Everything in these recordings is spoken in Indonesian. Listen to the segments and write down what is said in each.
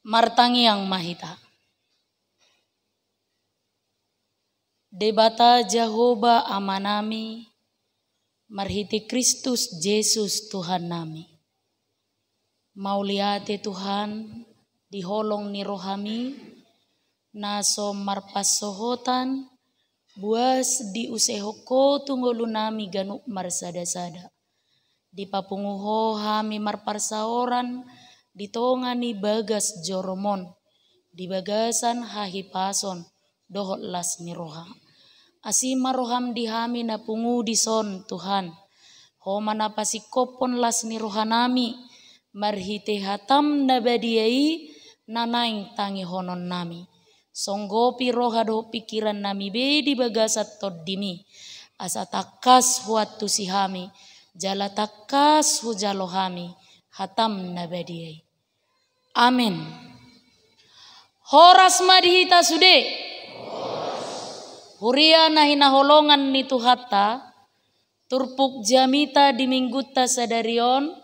martangi yang mahita. Debata Jehovah amanami, marhiti Kristus Yesus Tuhan nami. Mauliate Tuhan diholong ni rohami, naso marpasohotan, buas di usehoko tunggolu nami ganuk marsada-sada. Di papunguho hami marparsaoran, ditongani bagas joromon, di bagasan hahipason, dohot las ni roha. Asima roham dihami na pungu dison Tuhan. Homa na pasikopon las ni roha nami. Marhite hatam na badiai nanaing tangi honon nami. Songgopi roha do pikiran nami be di bagasat toddimi. Asa takas huat tusihami. Jala takas hujalohami. Hatam na badiai. Amin. Horas madihita sude. Huria nahina holongan ni Tuhata, turpuk jamita di mingguta sadarion,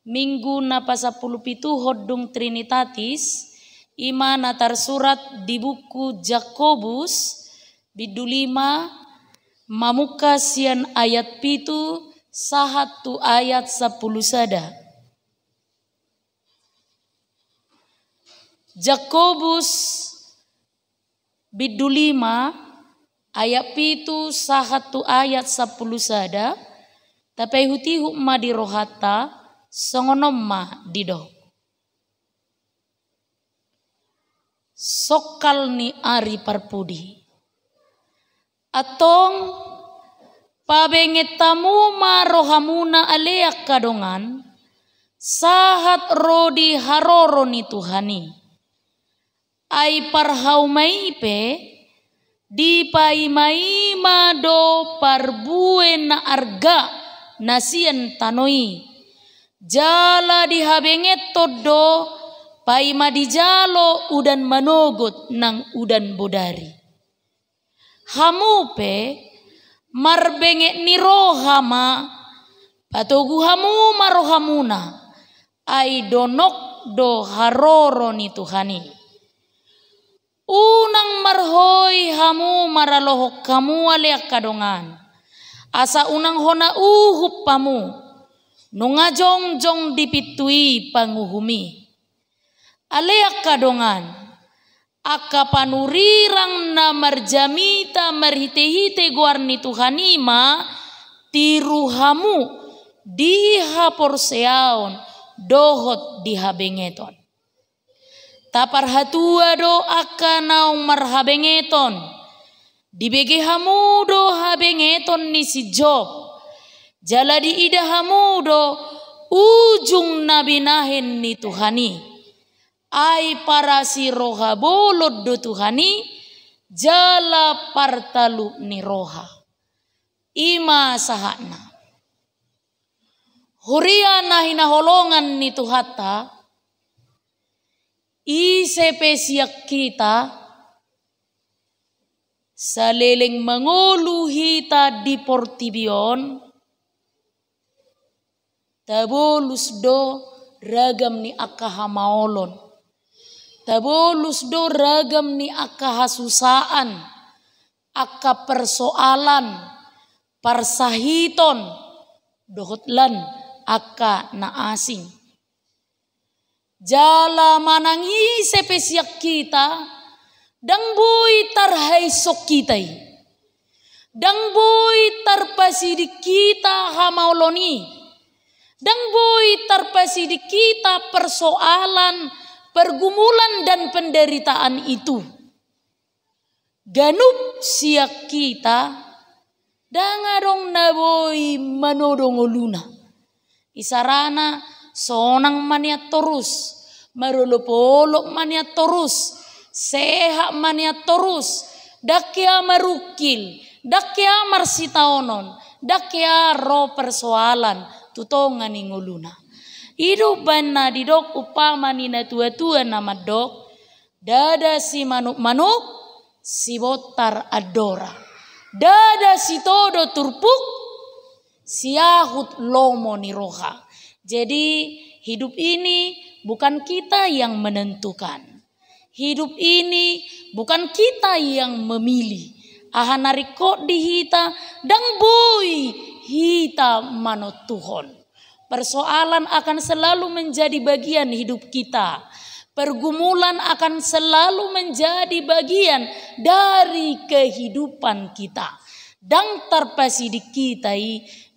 minggu na pasapulupitu hodung Trinitatis, ima na tersurat di buku Jakobus, bidulima, mamuka sian ayat pitu, sahatu ayat 10 sada. Jakobus bidulima, ayat pitu sahatu ayat 10 sada, tapi hutihu ma di rohata songonom ma dido. Sokal ni ari parpudi. Atong pabengetamu ma rohamuna aleak kadongan, sahat rodi haroro ni Tuhani. Ai parhaumai pe di paimai mado parbuen na arga nasian tanoi jala dihabenget todo paima di jalo udan manogot nang udan bodari hamupe marbenget ni rohama patogu hamu marohamuna ai donok do haroro ni Tuhani. Unang marhoi hamu maralohok kamu aleak kadongan. Asa unang hona uhup pamu. Nunga jong dipitui panguhumi. Aleak kadongan. Aka panurirang na marjamita marhite-hite guarni Tuhanima. Tiru hamu diha porseaon dohot diha bengeton. Tapar hatua do akanau marhabengeton. Dibege hamu do habengeton ni si Job. Jala di ida hamu do ujung nabinahin ni Tuhani. Ai para si roha bolod do Tuhani. Jala partalu ni roha. Ima sahana. Huria nahina holongan ni Tuhata. Isepe siyak kita saleleng mangulu hita di portibion tabolus do ragam ni akahamaolon tabolus do ragam ni akahasusaan aka persoalan parsahiton dohotlan aka na asing. Jala manangi sepesiak kita dang boy tarhay sok kitay dang boy tarpasidik kita hamauloni dang boy tarpasidik kita persoalan pergumulan dan penderitaan itu ganup siak kita dangadong naboy manodongoluna isarana sonang maniat terus, marulupolok maniat terus, sehat maniat terus, dakya marukil, dakya marsitaonon, dakya ro persoalan, tutongan inguluna. Hidup bana didok upama nina tua-tua nama dok, dada si manuk-manuk, si botar adora. Dada si todo turpuk, siahut lomo ni roha. Jadi hidup ini bukan kita yang menentukan. Hidup ini bukan kita yang memilih. Ahanariko dihita dang boy hita mano Tuhon. Persoalan akan selalu menjadi bagian hidup kita. Pergumulan akan selalu menjadi bagian dari kehidupan kita. Dang tarpasidik kita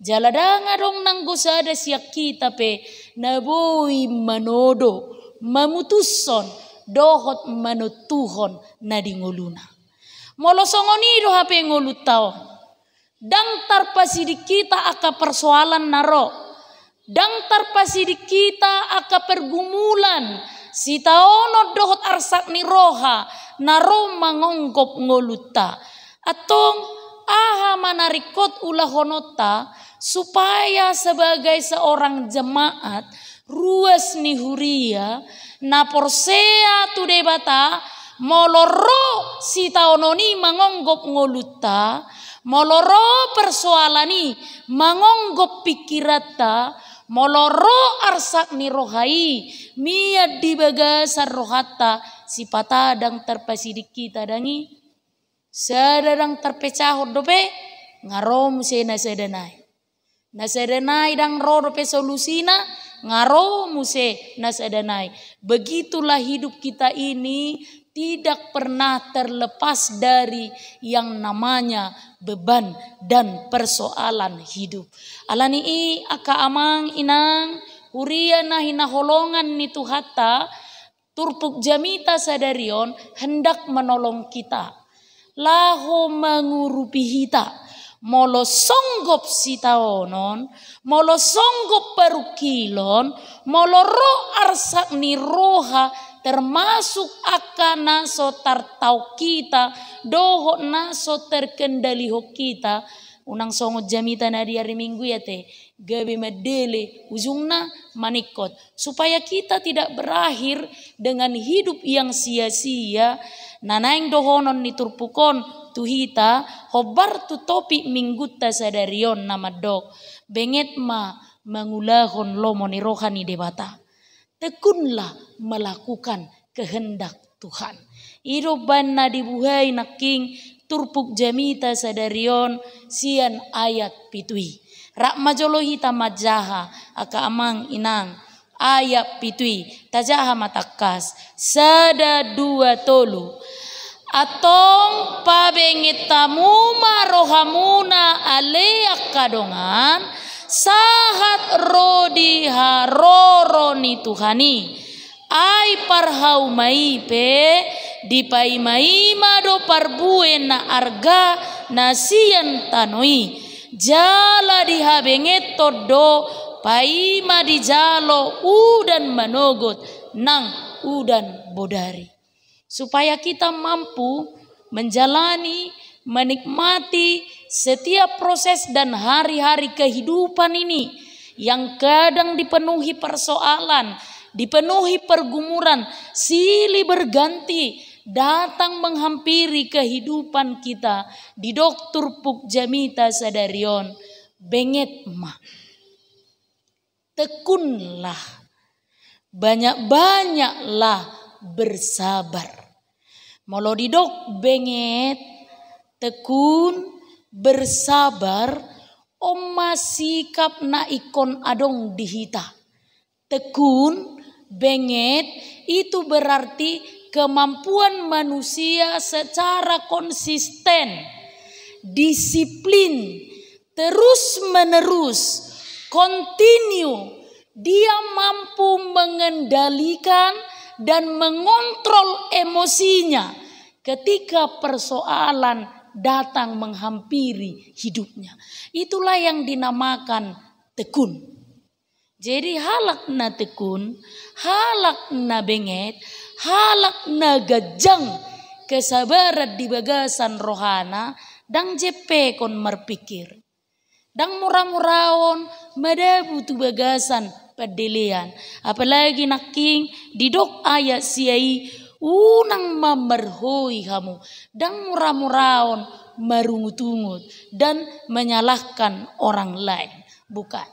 jaladanga dong nanggosada siak kita pe naboy manodo mamutuson dohot manutuhon nadingoluna. Molosongoni do hape ngolutaon. Dang tarpasidik kita aka persoalan naro. Dang tarpasidik kita aka pergumulan. Sitaono dohot arsak ni roha naro mangonggop ngoluta. Atong aha manarikot ulahonota supaya sebagai seorang jemaat ruas ni huria na porsea tu debata moloro sitaononi mangonggop ngoluta moloro persoalani mangonggop pikirata moloro arsak ni rohai miad di bagasar rohata si patadang terpasidik kita dangi sedang terpecah dope ngarom se nasedanai dang ro dope solusina ngarom se nasedanai. Begitulah hidup kita ini tidak pernah terlepas dari yang namanya beban dan persoalan hidup. Alani i aka amang inang huria na hinaholongan ni Tuhata turpuk jamita sadarion hendak menolong kita. Laho mangurupi hita molo songgop sitaonon molo songgop perukilon molo ro arsak ni roha termasuk akan naso tartau kita doho naso terkendali ho kita unang songot jamita na di hari Minggu ya te gabe medele ujungna manikot supaya kita tidak berakhir dengan hidup yang sia-sia. Nanaing dohonon ni turpukon tuhita hobar tu topi mingguta sadarion nama dok benget ma mengulahon lomo ni rohani debata. Tekunlah melakukan kehendak Tuhan. Iroban na dibuhay naking turpuk jamita sadarion sian ayat pitui. Rak majolohi tamajaha aka amang inang ayat pitui tajaha matakas sada dua tolu atong pabengitamu marohamuna aleak kadongan sahat rodi haroro ni Tuhani ai parhau mai pe dipai mai mado parbuen na arga nasian tanoi jala dihabenget todo paima di jalo udan manogot nang udan bodari. Supaya kita mampu menjalani, menikmati setiap proses dan hari-hari kehidupan ini yang kadang dipenuhi persoalan, dipenuhi pergumulan, silih berganti datang menghampiri kehidupan kita di dokter puk jamita sadarion benget ma. Tekunlah, banyak-banyaklah bersabar. Molo didok benget, tekun, bersabar, oma sikap na ikon adong dihita. Tekun, benget, itu berarti kemampuan manusia secara konsisten, disiplin, terus menerus, continue, dia mampu mengendalikan dan mengontrol emosinya ketika persoalan datang menghampiri hidupnya. Itulah yang dinamakan tekun. Jadi halak na tekun, halak na benget, halak na gajang kesabaran di bagasan rohana dang jepe kon merpikir. Dang murah-murahon madabu tu bagasan pedelian. Apalagi naking didok ayat siai unang mamerhoi kamu. Dang murah-murahon marungut-ungut dan menyalahkan orang lain. Bukan.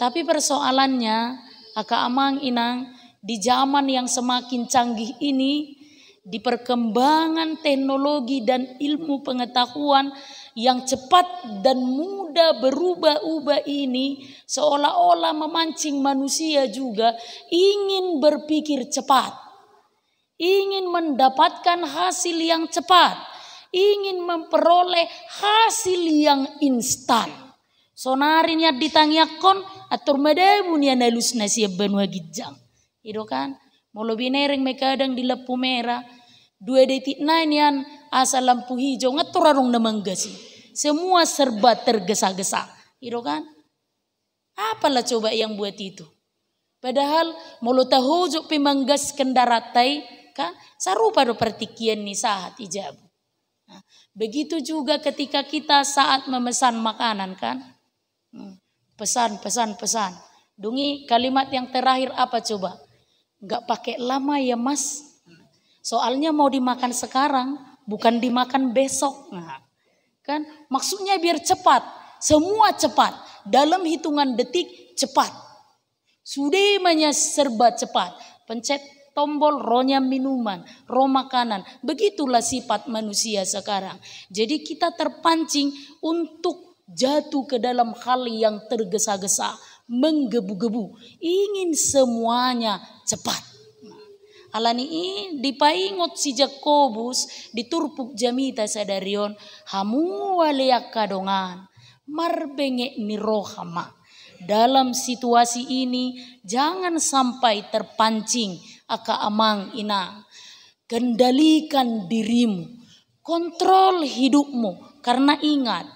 Tapi persoalannya, aka amang inang, di zaman yang semakin canggih ini, di perkembangan teknologi dan ilmu pengetahuan yang cepat dan mudah berubah-ubah ini, seolah-olah memancing manusia juga ingin berpikir cepat, ingin mendapatkan hasil yang cepat, ingin memperoleh hasil yang instan. Sonarinya ditanyakon atur madamunya nalus nasiab benua gijang. Itu kan, mau lebih nereng kadang di lampu merah, 2 detik yan asal lampu hijau ngatur arung namanggasi. Semua serba tergesa-gesa. Itu kan, apalah coba yang buat itu? Padahal mau tahu juk pemanggas kendaratai kan, sarupa do pertikian ni saat ijab. Nah, begitu juga ketika kita saat memesan makanan kan. Pesan. Dungi kalimat yang terakhir apa coba? Enggak pakai lama ya mas. Soalnya mau dimakan sekarang, bukan dimakan besok. Nah, kan maksudnya biar cepat. Semua cepat. Dalam hitungan detik cepat. Sudah serba cepat. Pencet tombol rohnya minuman, roh makanan. Begitulah sifat manusia sekarang. Jadi kita terpancing untuk jatuh ke dalam hal yang tergesa-gesa, menggebu-gebu, ingin semuanya cepat. Alani dipaingot si Jakobus diturpuk jamita sadarion hamu waleak kadongan marbenge ni rohama. Dalam situasi ini jangan sampai terpancing aka amang inang. Kendalikan dirimu, kontrol hidupmu, karena ingat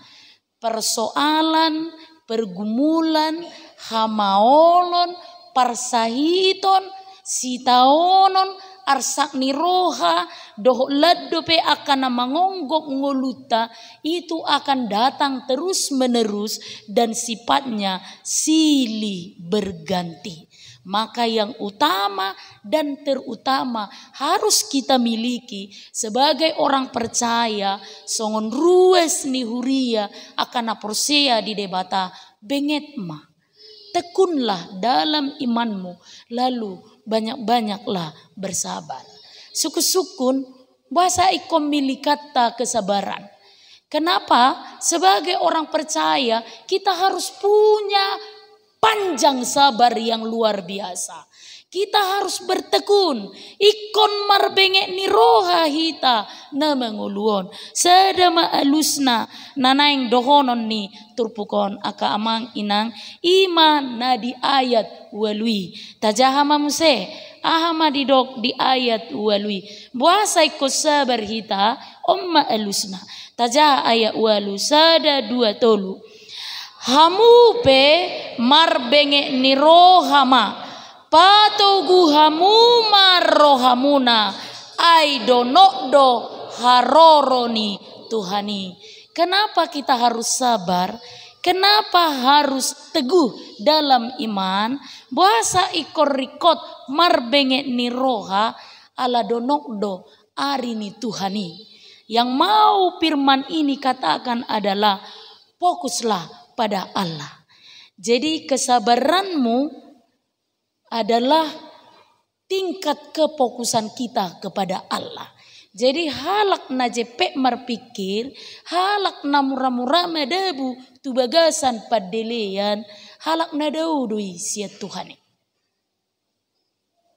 persoalan, pergumulan, hamaolon, parsahiton, sitaonon, arsak niroha, doh laddope akan mengonggok ngoluta, itu akan datang terus menerus dan sifatnya silih berganti. Maka yang utama dan terutama harus kita miliki sebagai orang percaya songon rues ni huria akan aporsea di debata bengetma. Tekunlah dalam imanmu, lalu banyak-banyaklah bersabar. Suku-sukun bahasa ikom milikata kesabaran. Kenapa? Sebagai orang percaya kita harus punya panjang sabar yang luar biasa. Kita harus bertekun. Ikon marbengek ni roha hita na menguluon. Sedama alusna nanaing dohonon ni turpukon aka amang inang iman na di ayat walui. Tajahama muse ahama didok di ayat walui. Buasai ko sabar hita omma alusna. Tajah ayat walu sada 2 tolu. Hamu pe marbenge ni rohama patogu hamu marrohamuna aidonokdo haroroni Tuhani. Kenapa kita harus sabar? Kenapa harus teguh dalam iman? Bahasa ikor rikot marbenge ni roha ala donokdo arini Tuhani. Yang mau firman ini katakan adalah fokuslah pada Allah. Jadi kesabaranmu adalah tingkat kefokusan kita kepada Allah. Jadi halak na jepek marpikir, halak na mura-mura medebu tu bagasan padelean, halak na daudui sia Tuhan.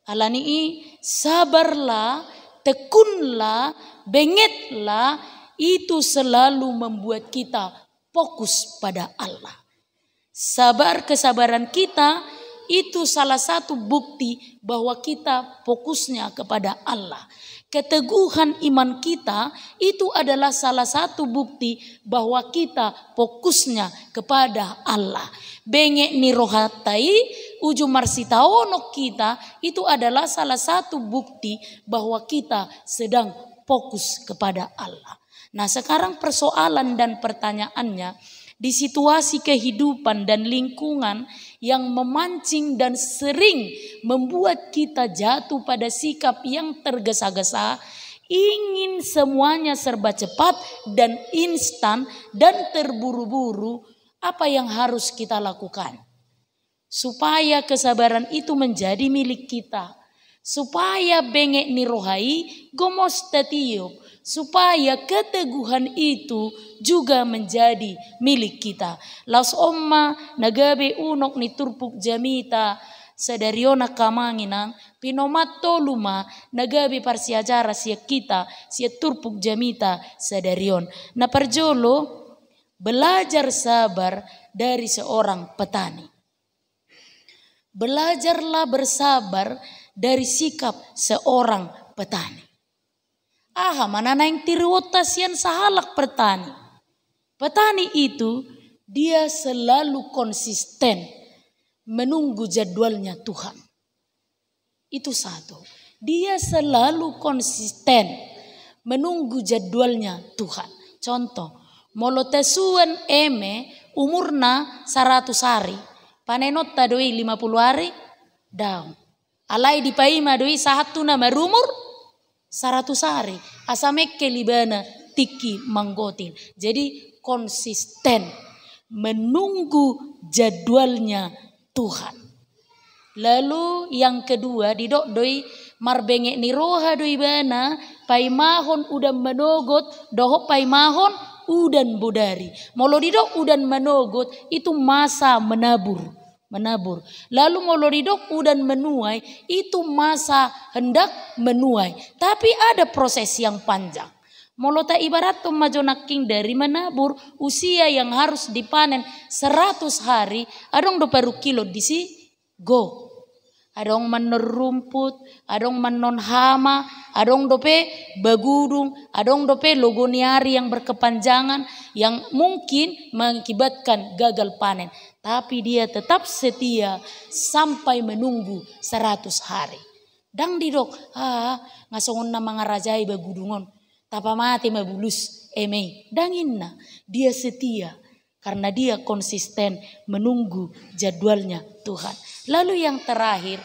Alani sabarlah, tekunlah, bengetlah, itu selalu membuat kita fokus pada Allah. Kesabaran kita itu salah satu bukti bahwa kita fokusnya kepada Allah. Keteguhan iman kita itu adalah salah satu bukti bahwa kita fokusnya kepada Allah. Bengek ni rohatai ujung marsitaonok kita itu adalah salah satu bukti bahwa kita sedang fokus kepada Allah. Nah, sekarang persoalan dan pertanyaannya, di situasi kehidupan dan lingkungan yang memancing dan sering membuat kita jatuh pada sikap yang tergesa-gesa, ingin semuanya serba cepat dan instan dan terburu-buru, apa yang harus kita lakukan? supaya kesabaran itu menjadi milik kita, supaya bengek ni rohai gomos tatiup, supaya keteguhan itu juga menjadi milik kita. Laos omma nagabe unok ni turpuk jamita sadariona kamanginang pinomatto luma nagabe parsiajara sia kita sia turpuk jamita sadarion. Na parjolo belajar sabar dari seorang petani. Belajarlah bersabar dari sikap seorang petani. Mana yang tiruotas yang sahalak petani. Petani itu dia selalu konsisten menunggu jadwalnya Tuhan. Itu satu. Dia selalu konsisten menunggu jadwalnya Tuhan. Contoh, molotesuan eme umurna 100 hari. Panenot tadoi 50 hari daun. Alai dipaima doi satu nama rumur 100 hari. Asamekke libana tiki manggotil. Jadi konsisten menunggu jadwalnya Tuhan. Lalu yang kedua didok doi marbengek ni roha doi bana paimahon udan menogot dohop paimahon udan bodari. Molo didok udan menogot itu masa menabur. Lalu moloridok udan menuai itu masa hendak menuai. Tapi ada proses yang panjang. Molota ibarat majonaking dari menabur usia yang harus dipanen 100 hari. Adong do paru kilo disi go. Adong manon rumput, adong manon hama, adong dope bagudung, adong dope logoniari yang berkepanjangan yang mungkin mengakibatkan gagal panen. Tapi dia tetap setia sampai menunggu 100 hari. Dang didok, ngasongon na mga rajai bagudungon. Tapa mati mabulus emei. Danginna, dia setia. Karena dia konsisten menunggu jadwalnya Tuhan. Lalu yang terakhir,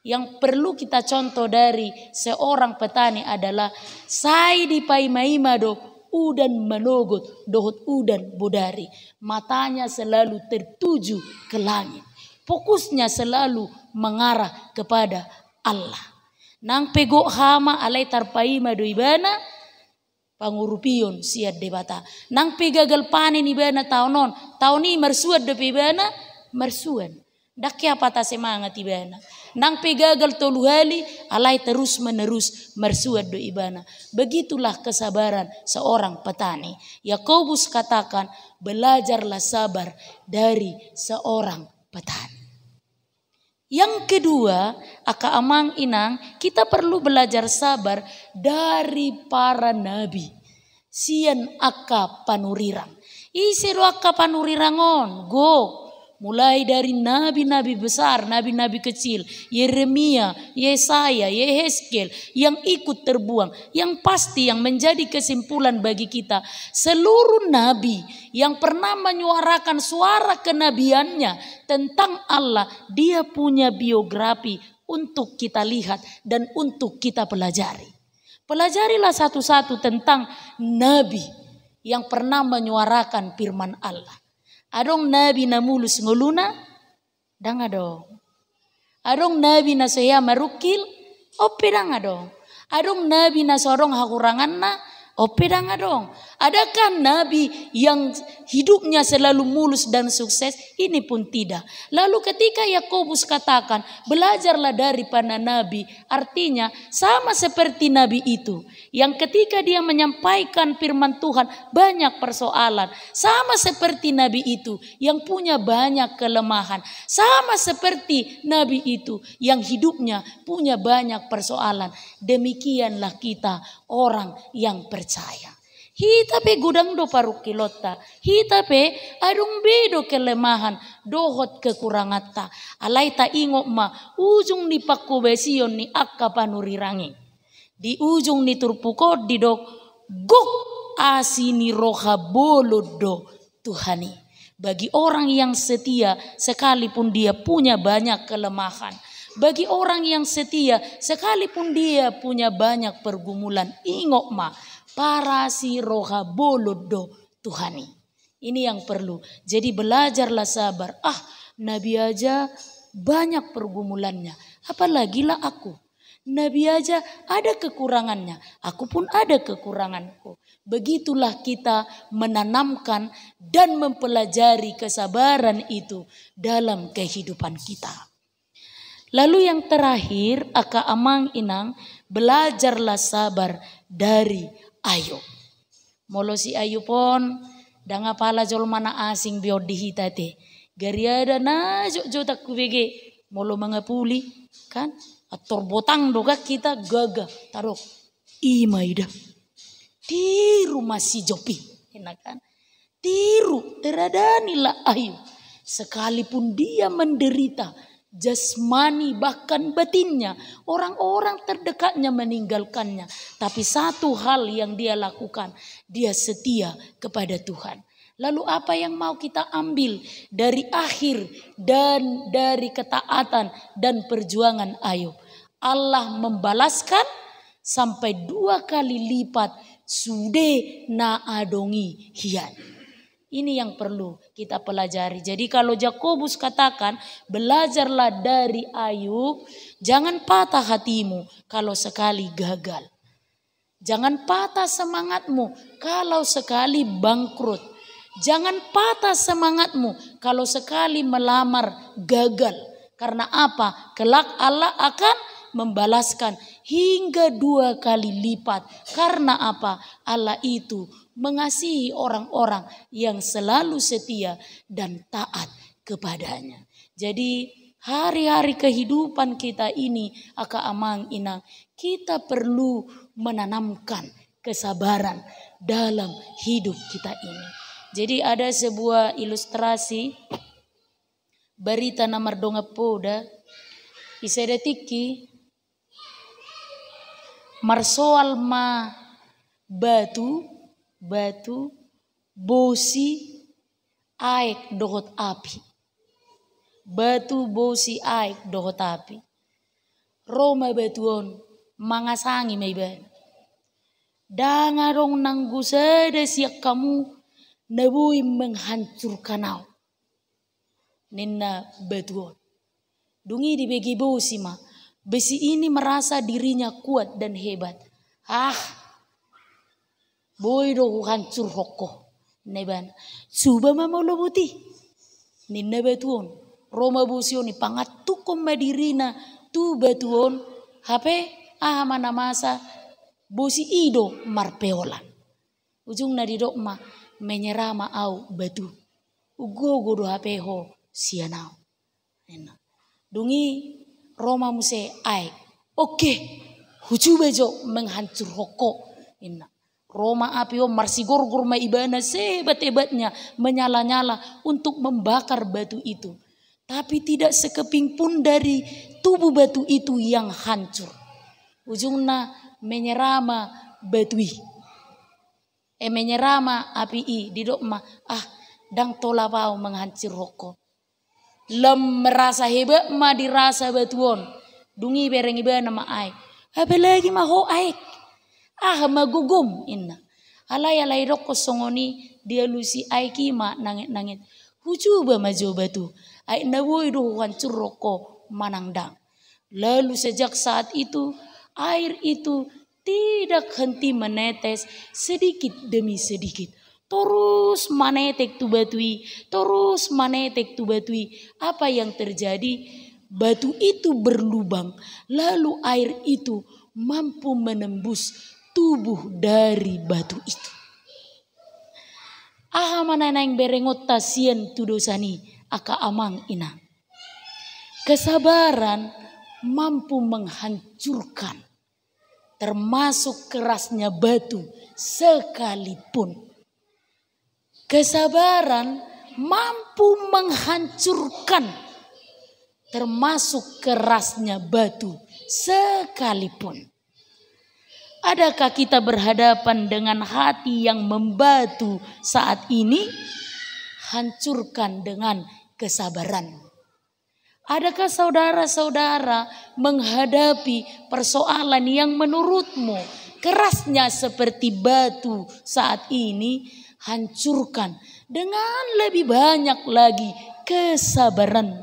yang perlu kita contoh dari seorang petani adalah sai di paimaima do udan menogot dohot udan bodari. Matanya selalu tertuju ke langit. Fokusnya selalu mengarah kepada Allah. Nang pego hama alai tarpaima do ibana pangurupion siad debata. Nang pegagal panen ibana tahun ini mersuad do ibana mersuan. Dakya patah semangat ibana. Nang pegagal toluhali alai terus menerus mersuad do ibana. Begitulah kesabaran seorang petani. Yakobus katakan belajarlah sabar dari seorang petani. Yang kedua, aka amang inang, kita perlu belajar sabar dari para nabi. Sian aka panurirang. Isiru aka panurirangon, go. Mulai dari nabi-nabi besar, nabi-nabi kecil, Yeremia, Yesaya, Yehezkel yang ikut terbuang. Yang pasti yang menjadi kesimpulan bagi kita, seluruh nabi yang pernah menyuarakan suara kenabiannya tentang Allah, dia punya biografi untuk kita lihat dan untuk kita pelajari. Pelajarilah satu-satu tentang nabi yang pernah menyuarakan firman Allah. Adong nabi na mulus nguluna, dang adong. Adong nabi na saya marukil, ope dang adong. Adong nabi na sorong hakurangan na, ope dang adong. Adakah nabi yang hidupnya selalu mulus dan sukses? Ini pun tidak. Lalu ketika Yakobus katakan belajarlah dari para nabi, artinya sama seperti nabi itu. Yang ketika dia menyampaikan firman Tuhan banyak persoalan. Sama seperti nabi itu yang punya banyak kelemahan. Sama seperti nabi itu yang hidupnya punya banyak persoalan. Demikianlah kita orang yang percaya. Hita pe gudang do parukilota. Hita pe adung bedo kelemahan. Dohot kekurangata. Alay ta ingok ma. Ujung ni pakubesion ni akka panurirangi. Di ujung ni turpukot di do. Gok asini roha bolodo Tuhani. Bagi orang yang setia sekalipun dia punya banyak kelemahan. Bagi orang yang setia sekalipun dia punya banyak pergumulan. Ingok ma. Para si roha bolodo Tuhani. Ini yang perlu. Jadi belajarlah sabar. Nabi aja banyak pergumulannya. Apalagilah aku. Nabi aja ada kekurangannya. Aku pun ada kekuranganku. Begitulah kita menanamkan dan mempelajari kesabaran itu dalam kehidupan kita. Lalu yang terakhir, aka amang inang, belajarlah sabar dari Ayub. Molo si Ayub pon danga pala jol mana asing biod dihitate. Gariada na jo tak kubege molo mangapuli kan ator botang doga kita gaga tarok imaida tiru masih jopi enak kan tiru teradanilah Ayub sekalipun dia menderita jasmani bahkan batinnya, orang-orang terdekatnya meninggalkannya, tapi satu hal yang dia lakukan, dia setia kepada Tuhan. Lalu apa yang mau kita ambil dari akhir dan dari ketaatan dan perjuangan Ayub? Allah membalaskan sampai 2 kali lipat sude na adongi hian. Ini yang perlu kita pelajari. Jadi kalau Yakobus katakan belajarlah dari Ayub, jangan patah hatimu kalau sekali gagal. Jangan patah semangatmu kalau sekali bangkrut. Jangan patah semangatmu kalau sekali melamar gagal. Karena apa? Kelak Allah akan membalaskan hingga 2 kali lipat. Karena apa? Allah itu mengasihi orang-orang yang selalu setia dan taat kepadanya. Jadi hari-hari kehidupan kita ini aka amang inang, kita perlu menanamkan kesabaran dalam hidup kita ini. Jadi ada sebuah ilustrasi berita nomor donga poda isedetiki marsoal ma batu bosi aek dohot api. Batu bosi aek dohot api. Roma batuon mangasangi maiban. Dangarong nanggu sada siak kamu nabui menghancurkan au. Nina batuon. Dungi di begi bosi ma. Besi ini merasa dirinya kuat dan hebat. Boy do hancur hoko neban suba mama lobuti ninna batuon Roma busio ni pangatukom madirina tu batuon hape mana masa bosi ido marpeolan ujung na didok ma menyerama au batu ugo do hape ho sianau enak dungi Roma muse ai oke huju bejo menghancur hoko enak Roma api marsigor-gor maibana sehebat-hebatnya menyala-nyala untuk membakar batu itu. Tapi tidak sekeping pun dari tubuh batu itu yang hancur. Ujungnya menyerama batui. Menyerama api i didok ma dang tola pau menghancur rokok. Lem merasa hebat ma dirasa batuon. Dungi bereng ibana ma aik. Apalagi ma ho aik. Magugum inna. Alay roko songoni dia lusi aiki ma nangit. Hujuba majo batu. Ai naboy do hancur roko manangdang. Lalu sejak saat itu air itu tidak henti menetes sedikit demi sedikit. Terus manetek tu batui, terus manetek tu batui. Apa yang terjadi? Batu itu berlubang. Lalu air itu mampu menembus tubuh dari batu itu. Mana yang berengot tasien tu dosani aka amang ina. Kesabaran mampu menghancurkan termasuk kerasnya batu sekalipun. Kesabaran mampu menghancurkan termasuk kerasnya batu sekalipun. Adakah kita berhadapan dengan hati yang membatu saat ini? Hancurkan dengan kesabaran. Adakah saudara-saudara menghadapi persoalan yang menurutmu kerasnya seperti batu saat ini? Hancurkan dengan lebih banyak lagi kesabaran.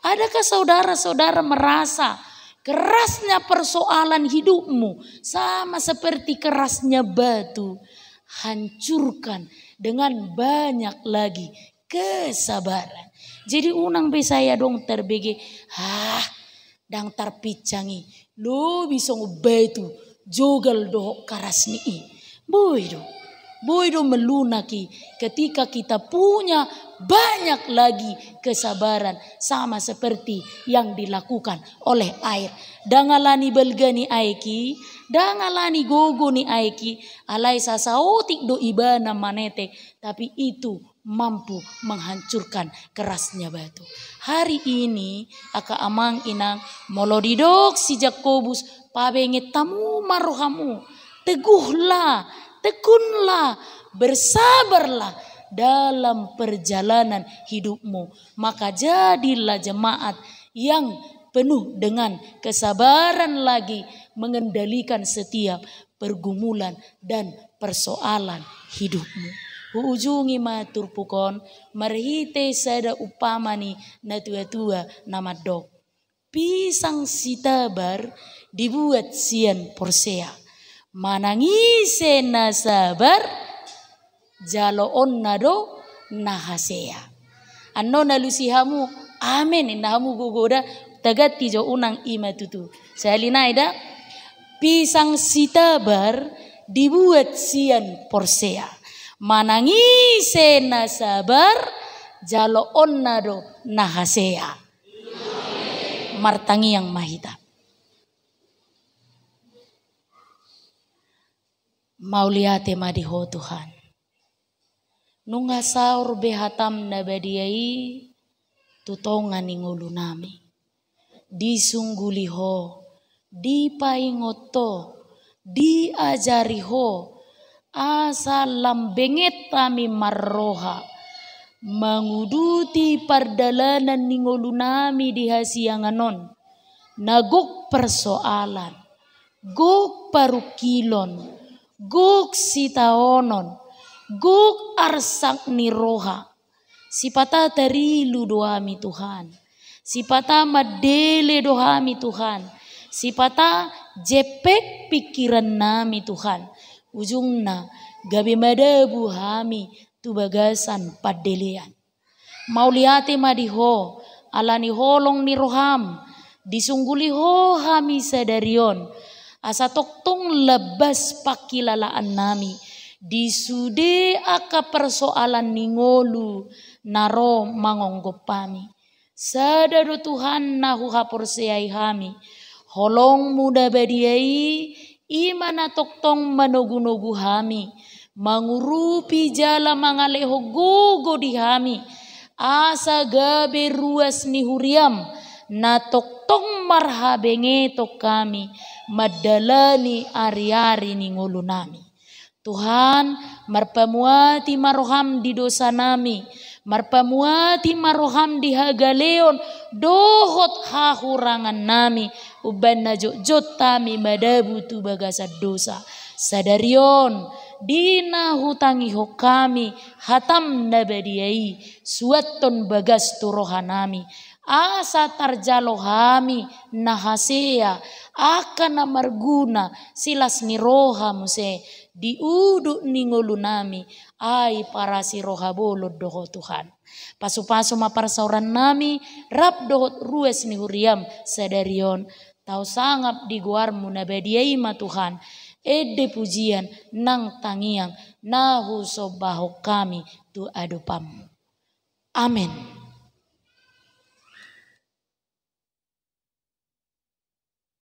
Adakah saudara-saudara merasa kerasnya persoalan hidupmu sama seperti kerasnya batu? Hancurkan dengan banyak lagi kesabaran. Jadi unang besaya dong terbege dang tarpicangi lo bisa ngebetu jogal doh karas ni boy do melunaki ketika kita punya banyak lagi kesabaran sama seperti yang dilakukan oleh air. Dangalani belgani aiki, dangalani gogo ni aiki, alai sasaotik do ibana manete, tapi itu mampu menghancurkan kerasnya batu. Hari ini aka amang inang molodidok si Jakobus pabenge tamu marohamu. Teguhlah, tekunlah, bersabarlah dalam perjalanan hidupmu. Maka jadilah jemaat yang penuh dengan kesabaran lagi mengendalikan setiap pergumulan dan persoalan hidupmu. Ujungi matur pukon marhite sada upamani na tua-tua nama dok. Pisang sitabar dibuat sian porsea. Manangise na sabar jaloon nado nahasea. Anno nalusihamu amen inahamu gogoda tagati jo unang ima tutu. Salina ida pisang sitabar dibuat sian porsea. Manangise na sabar jaloon nado nahasea. Martangi yang mahita. Mauliate madiho Tuhan. Nunga saur behatam nabadiai tutongan ingulu nami. Disungguliho, dipaingoto, diajariho. Asa lambenget kami marroha menguduti pardalanan ningolu nami di hasianganon naguk persoalan guk parukilon guk sitaonon guk arsak niroha sipata terilu doami Tuhan sipata madele doami Tuhan sipata jepek pikiran nami Tuhan ujungna gabi madabu hami tu bagasan padelean. Mauliate madiho alani holong ni roham disungguli ho hami sadarion asa toktong lebas pakilalaan nami disude aka persoalan ningolu naro mangonggopami sadaro Tuhan nahu haporseai hami holong muda badiai imana toktong manogu-nogu hami mangurupi jala mangaleho gogo di hami asa gabe ruas ni huriam na toktong marhabenge to kami madalani ari-ari ni ngulu nami Tuhan marpamuati maroham di dosa nami marpamuati maroham di hagaleon dohot hahurangan nami uban na jot tami madabu tu bagasa dosa sadarion dina hutangi ho kami hatam nabadiai suaton bagas tu rohanami asa tarjalo hami nahasea akan amarguna silas ni roha muse diuduk ningolu nami ai para si roha bolod doho Tuhan pasu-pasu maparsauran nami rap dohot rues ni huriam sadarion tau sangap di guarmu nabadiai ma Tuhan ede pujian nang tangiang nahu sobaho kami tu adupam amin.